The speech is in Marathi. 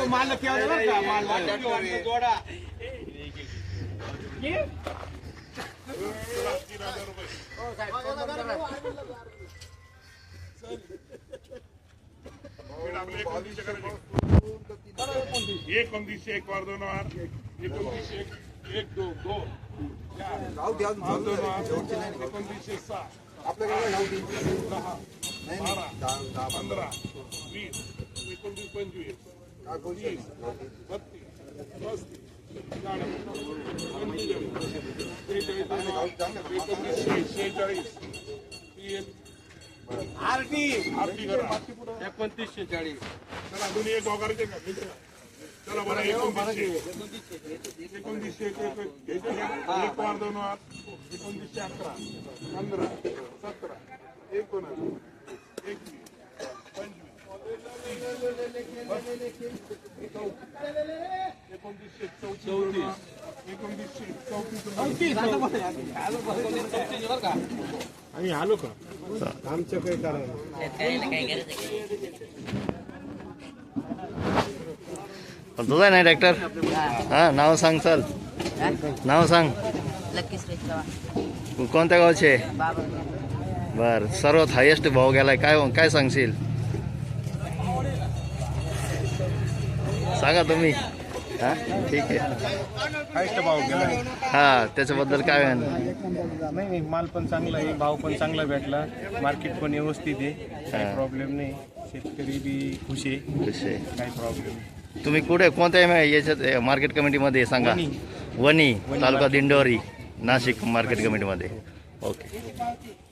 माल एकोणतीसशे एक वार दोन वार एकोणतीसशे एक दो दो एकोणतीसशे सहा आपल्याकडे 10 12 15 20 29 25 30 32 आरटी आरटी करा 2940 चला दोन्ही एक वगैरे का चला बरं 2900 एक वार दोन वार 2911 15 17 19 21 आम्ही आलो का आमचं काही कारण तुझा नाही ट्रॅक्टर हा नाव सांग चल नाव सांग कोणत्या गावचे बर सर्वात हायेस्ट भाव गेलाय काय काय सांगशील सांगा तुम्ही हा ठीक आहे हायस्ट भाव गेला हा त्याच्याबद्दल काय नाही माल पण चांगला आहे भाव पण चांगला भेटला मार्केट पण व्यवस्थित आहे काही प्रॉब्लेम नाही शेतकरी बी खुश आहे काही प्रॉब्लेम नाही तुम्ही कुठे कोणत्या याच्यात मार्केट कमिटीमध्ये सांगा वणी तालुका दिंडोरी नाशिक मार्केट कमिटीमध्ये ओके